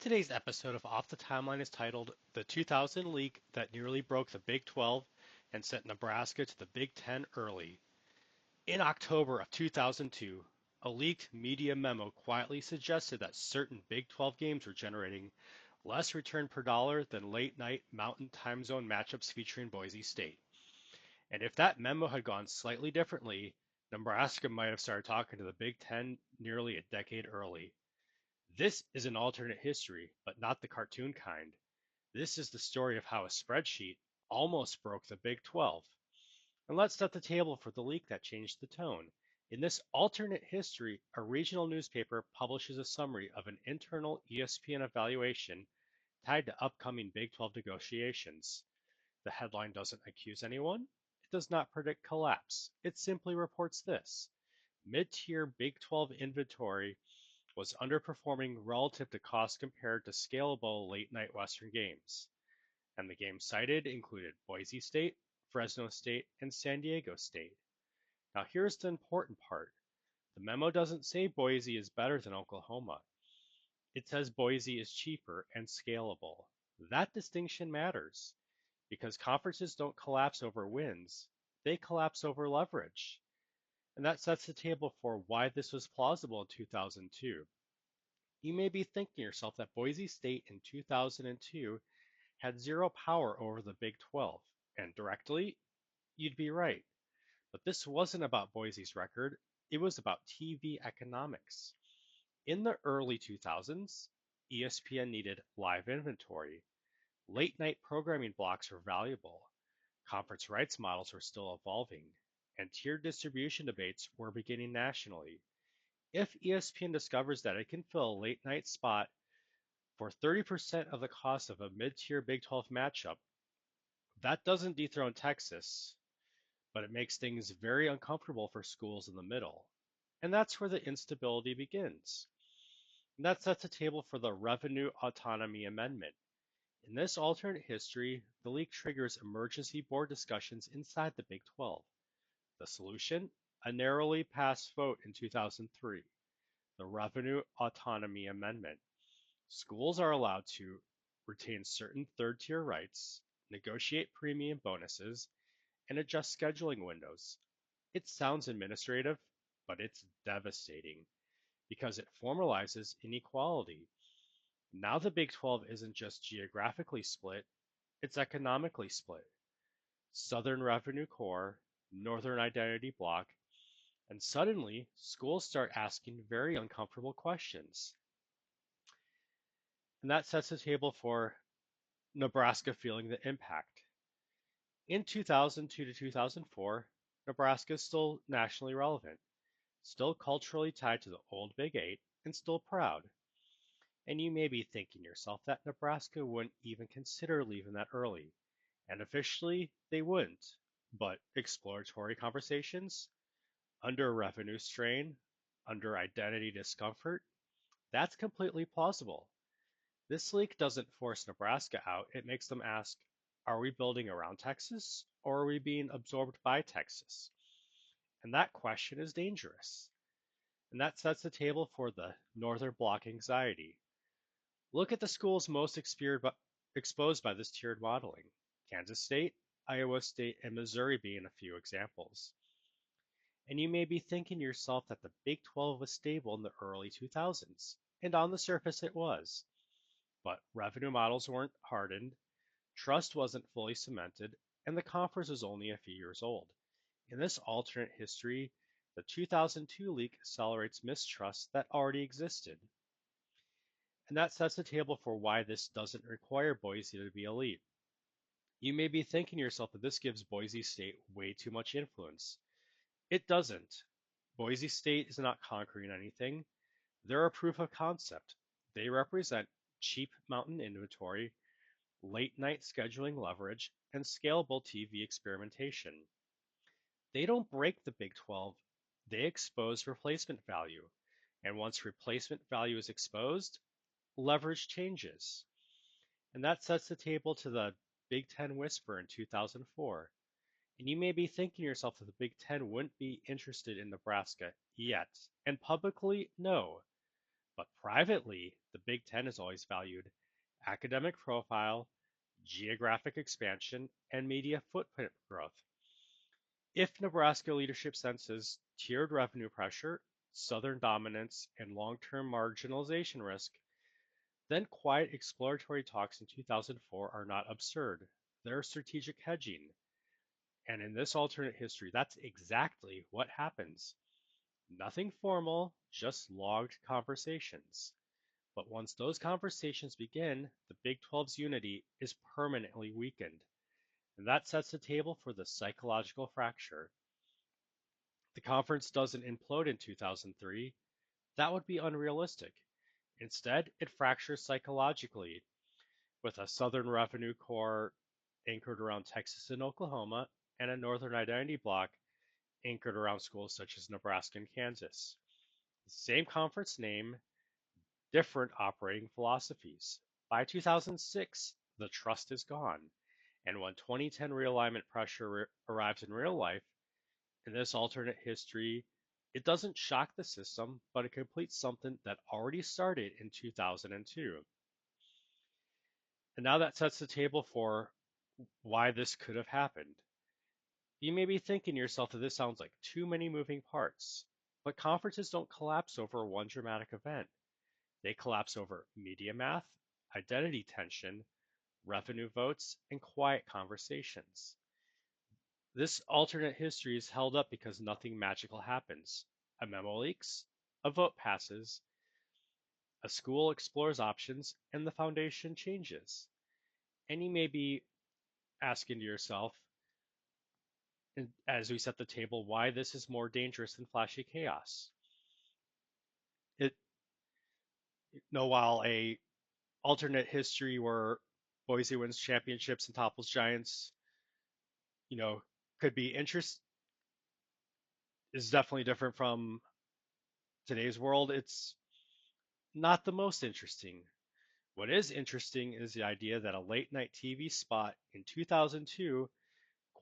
Today's episode of Off the Timeline is titled The 2000 Leak That Nearly Broke the Big 12 and Sent Nebraska to the Big 10 Early. In October of 2002, a leaked media memo quietly suggested that certain Big 12 games were generating less return per dollar than late night Mountain Time Zone matchups featuring Boise State. And if that memo had gone slightly differently, Nebraska might have started talking to the Big 10 nearly a decade early. This is an alternate history, but not the cartoon kind. This is the story of how a spreadsheet almost broke the Big 12. And let's set the table for the leak that changed the tone. In this alternate history, a regional newspaper publishes a summary of an internal ESPN evaluation tied to upcoming Big 12 negotiations. The headline doesn't accuse anyone. It does not predict collapse. It simply reports this. Mid-tier Big 12 inventory was underperforming relative to cost compared to scalable late-night Western games, and the games cited included Boise State, Fresno State, and San Diego State. Now here's the important part. The memo doesn't say Boise is better than Oklahoma. It says Boise is cheaper and scalable. That distinction matters because conferences don't collapse over wins, they collapse over leverage. And that sets the table for why this was plausible in 2002. You may be thinking to yourself that Boise State in 2002 had zero power over the Big 12, and directly, you'd be right. But this wasn't about Boise's record, it was about TV economics. In the early 2000s, ESPN needed live inventory. Late night programming blocks were valuable. Conference rights models were still evolving, and tiered distribution debates were beginning nationally. If ESPN discovers that it can fill a late night spot for 30% of the cost of a mid-tier Big 12 matchup, that doesn't dethrone Texas, but it makes things very uncomfortable for schools in the middle. And that's where the instability begins. And that sets the table for the Revenue Autonomy Amendment. In this alternate history, the leak triggers emergency board discussions inside the Big 12. The solution? A narrowly passed vote in 2003, the Revenue Autonomy Amendment. Schools are allowed to retain certain third-tier rights, negotiate premium bonuses, and adjust scheduling windows. It sounds administrative, but it's devastating because it formalizes inequality. Now the Big 12 isn't just geographically split, it's economically split. Southern Revenue Core, Northern Identity Block, and suddenly schools start asking very uncomfortable questions. And that sets the table for Nebraska feeling the impact. In 2002 to 2004, Nebraska is still nationally relevant, still culturally tied to the old Big Eight, and still proud. And you may be thinking yourself that Nebraska wouldn't even consider leaving that early. And officially, they wouldn't. But exploratory conversations, under revenue strain, under identity discomfort, that's completely plausible. This leak doesn't force Nebraska out, it makes them ask, are we building around Texas or are we being absorbed by Texas? And that question is dangerous. And that sets the table for the Northern Bloc anxiety. Look at the schools most exposed by this tiered modeling. Kansas State, Iowa State, and Missouri being a few examples. And you may be thinking to yourself that the Big 12 was stable in the early 2000s, and on the surface it was. But revenue models weren't hardened, trust wasn't fully cemented, and the conference was only a few years old. In this alternate history, the 2002 leak accelerates mistrust that already existed. And that sets the table for why this doesn't require Boise to be elite. You may be thinking to yourself that this gives Boise State way too much influence. It doesn't. Boise State is not conquering anything. They're a proof of concept. They represent cheap mountain inventory, late night scheduling leverage, and scalable TV experimentation. They don't break the Big 12, they expose replacement value. And once replacement value is exposed, leverage changes. And that sets the table to the Big Ten whisper in 2004. And you may be thinking to yourself that the Big Ten wouldn't be interested in Nebraska yet. And publicly, no. But privately, the Big Ten has always valued academic profile, geographic expansion, and media footprint growth. If Nebraska leadership senses tiered revenue pressure, Southern dominance, and long-term marginalization risk, then quiet exploratory talks in 2004 are not absurd. They're strategic hedging. And in this alternate history, that's exactly what happens. Nothing formal, just logged conversations. But once those conversations begin, the Big 12's unity is permanently weakened. And that sets the table for the psychological fracture. The conference doesn't implode in 2003. That would be unrealistic. Instead, it fractures psychologically with a Southern revenue core anchored around Texas and Oklahoma and a Northern identity block anchored around schools such as Nebraska and Kansas. The same conference name, different operating philosophies. By 2006, the trust is gone. And when 2010 realignment pressure arrives in real life, in this alternate history, it doesn't shock the system, but it completes something that already started in 2002. And now that sets the table for why this could have happened. You may be thinking to yourself that this sounds like too many moving parts, but conferences don't collapse over one dramatic event. They collapse over media math, identity tension, revenue votes, and quiet conversations. This alternate history is held up because nothing magical happens. A memo leaks, a vote passes, a school explores options, and the foundation changes. And you may be asking to yourself, as we set the table, why this is more dangerous than flashy chaos. It, while a alternate history where Boise wins championships and topples giants, you know, could be interest is definitely different from today's world. It's not the most interesting. What is interesting is the idea that a late night TV spot in 2002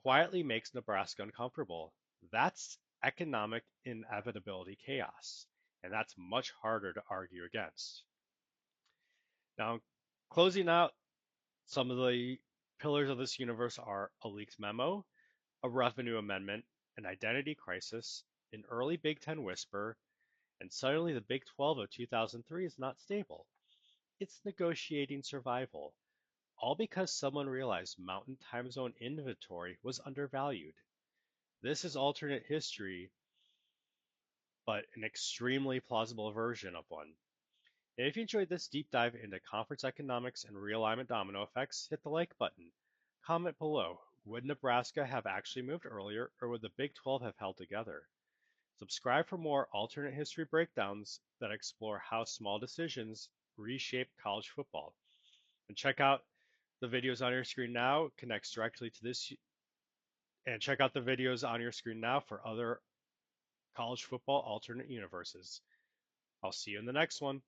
quietly makes Nebraska uncomfortable. That's economic inevitability chaos, and that's much harder to argue against. Now, closing out, some of the pillars of this universe are a leaked memo, a revenue amendment, an identity crisis, an early Big Ten whisper, and suddenly the Big 12 of 2003 is not stable. It's negotiating survival, all because someone realized Mountain Time Zone inventory was undervalued. This is alternate history, but an extremely plausible version of one. And if you enjoyed this deep dive into conference economics and realignment domino effects, hit the like button. Comment below. Would Nebraska have actually moved earlier, or would the Big 12 have held together? Subscribe for more alternate history breakdowns that explore how small decisions reshape college football. And check out the videos on your screen now. It connects directly to this. And check out the videos on your screen now for other college football alternate universes. I'll see you in the next one.